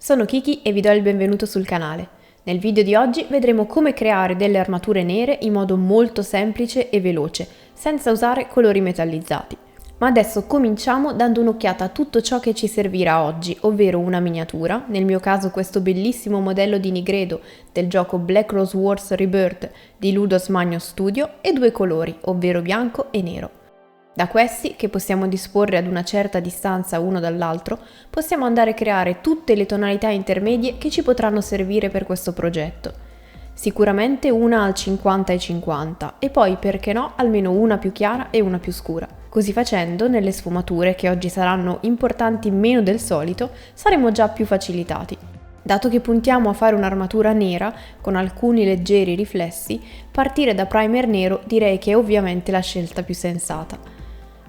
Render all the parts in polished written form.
Sono Kiki e vi do il benvenuto sul canale. Nel video di oggi vedremo come creare delle armature nere in modo molto semplice e veloce, senza usare colori metallizzati. Ma adesso cominciamo dando un'occhiata a tutto ciò che ci servirà oggi, ovvero una miniatura, nel mio caso questo bellissimo modello di Nigredo del gioco Black Rose Wars Rebirth di Ludus Magnus Studio e due colori, ovvero bianco e nero. Da questi, che possiamo disporre ad una certa distanza uno dall'altro, possiamo andare a creare tutte le tonalità intermedie che ci potranno servire per questo progetto. Sicuramente una al 50-50 e poi, perché no, almeno una più chiara e una più scura. Così facendo, nelle sfumature, che oggi saranno importanti meno del solito, saremo già più facilitati. Dato che puntiamo a fare un'armatura nera, con alcuni leggeri riflessi, partire da primer nero direi che è ovviamente la scelta più sensata.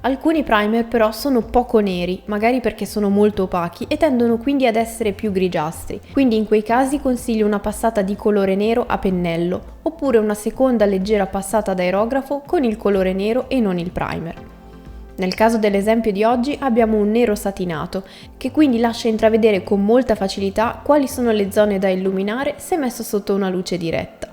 Alcuni primer però sono poco neri, magari perché sono molto opachi e tendono quindi ad essere più grigiastri, quindi in quei casi consiglio una passata di colore nero a pennello, oppure una seconda leggera passata ad aerografo con il colore nero e non il primer. Nel caso dell'esempio di oggi abbiamo un nero satinato, che quindi lascia intravedere con molta facilità quali sono le zone da illuminare se messo sotto una luce diretta.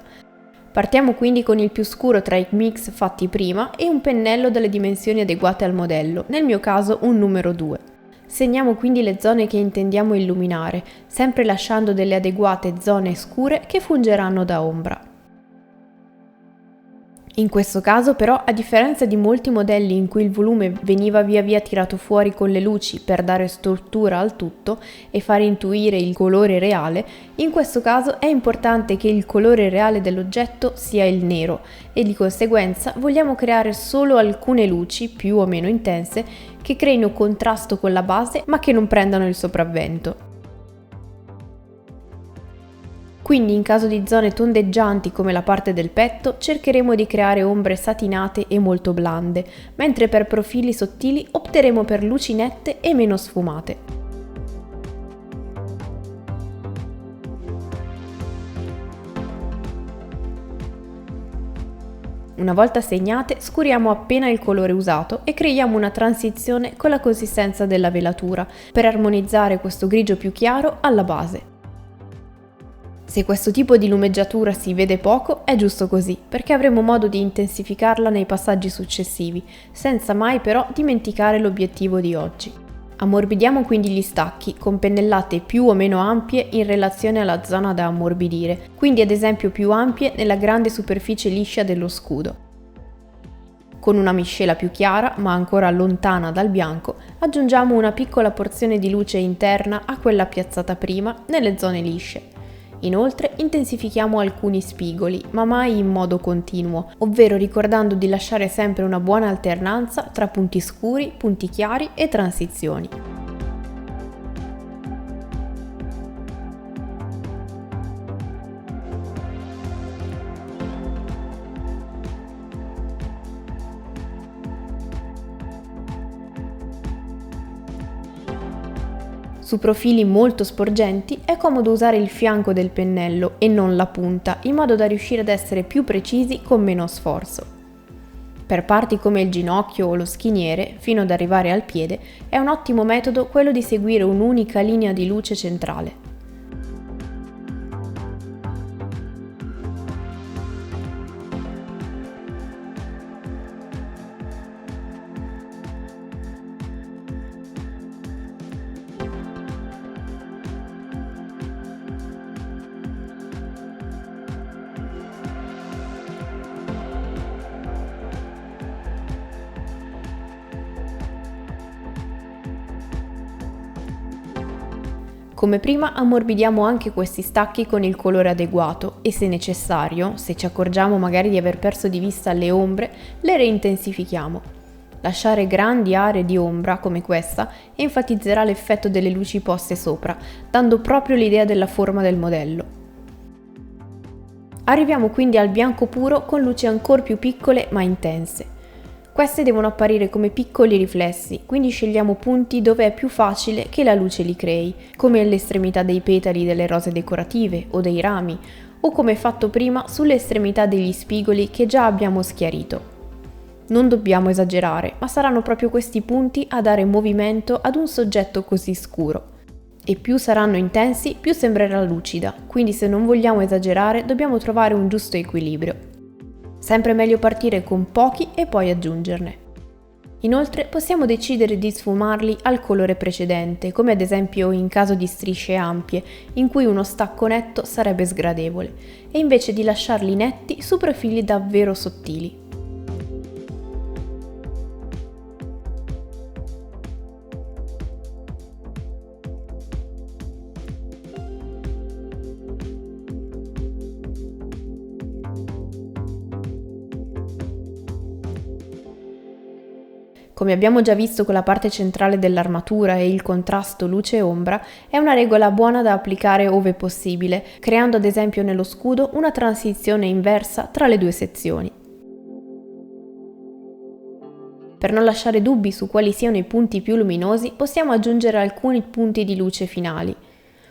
Partiamo quindi con il più scuro tra i mix fatti prima e un pennello dalle dimensioni adeguate al modello, nel mio caso un numero 2. Segniamo quindi le zone che intendiamo illuminare, sempre lasciando delle adeguate zone scure che fungeranno da ombra. In questo caso però, a differenza di molti modelli in cui il volume veniva via via tirato fuori con le luci per dare struttura al tutto e far intuire il colore reale, in questo caso è importante che il colore reale dell'oggetto sia il nero e di conseguenza vogliamo creare solo alcune luci, più o meno intense, che creino contrasto con la base ma che non prendano il sopravvento. Quindi in caso di zone tondeggianti come la parte del petto cercheremo di creare ombre satinate e molto blande, mentre per profili sottili opteremo per luci nette e meno sfumate. Una volta segnate, scuriamo appena il colore usato e creiamo una transizione con la consistenza della velatura per armonizzare questo grigio più chiaro alla base. Se questo tipo di lumeggiatura si vede poco, è giusto così, perché avremo modo di intensificarla nei passaggi successivi, senza mai però dimenticare l'obiettivo di oggi. Ammorbidiamo quindi gli stacchi con pennellate più o meno ampie in relazione alla zona da ammorbidire, quindi ad esempio più ampie nella grande superficie liscia dello scudo. Con una miscela più chiara, ma ancora lontana dal bianco, aggiungiamo una piccola porzione di luce interna a quella piazzata prima nelle zone lisce. Inoltre intensifichiamo alcuni spigoli, ma mai in modo continuo, ovvero ricordando di lasciare sempre una buona alternanza tra punti scuri, punti chiari e transizioni. Su profili molto sporgenti è comodo usare il fianco del pennello e non la punta, in modo da riuscire ad essere più precisi con meno sforzo. Per parti come il ginocchio o lo schiniere, fino ad arrivare al piede, è un ottimo metodo quello di seguire un'unica linea di luce centrale. Come prima ammorbidiamo anche questi stacchi con il colore adeguato e se necessario, se ci accorgiamo magari di aver perso di vista le ombre, le reintensifichiamo. Lasciare grandi aree di ombra come questa enfatizzerà l'effetto delle luci poste sopra, dando proprio l'idea della forma del modello. Arriviamo quindi al bianco puro con luci ancora più piccole ma intense. Queste devono apparire come piccoli riflessi, quindi scegliamo punti dove è più facile che la luce li crei, come all'estremità dei petali delle rose decorative o dei rami, o come fatto prima sulle estremità degli spigoli che già abbiamo schiarito. Non dobbiamo esagerare, ma saranno proprio questi punti a dare movimento ad un soggetto così scuro. e più saranno intensi, più sembrerà lucida, quindi se non vogliamo esagerare dobbiamo trovare un giusto equilibrio. Sempre meglio partire con pochi e poi aggiungerne. Inoltre possiamo decidere di sfumarli al colore precedente, come ad esempio in caso di strisce ampie, in cui uno stacco netto sarebbe sgradevole, e invece di lasciarli netti su profili davvero sottili. Come abbiamo già visto con la parte centrale dell'armatura e il contrasto luce-ombra, è una regola buona da applicare ove possibile, creando ad esempio nello scudo una transizione inversa tra le due sezioni. Per non lasciare dubbi su quali siano i punti più luminosi, possiamo aggiungere alcuni punti di luce finali.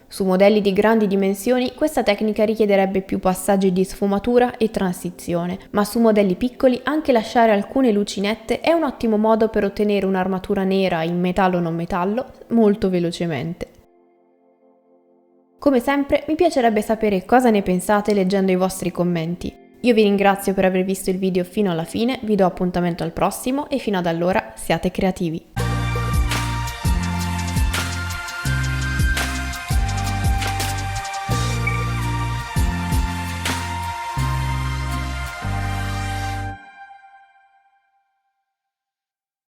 Su modelli di grandi dimensioni questa tecnica richiederebbe più passaggi di sfumatura e transizione, ma su modelli piccoli anche lasciare alcune luci nette è un ottimo modo per ottenere un'armatura nera in metallo o non metallo molto velocemente. Come sempre mi piacerebbe sapere cosa ne pensate leggendo i vostri commenti. Io vi ringrazio per aver visto il video fino alla fine, vi do appuntamento al prossimo e fino ad allora siate creativi!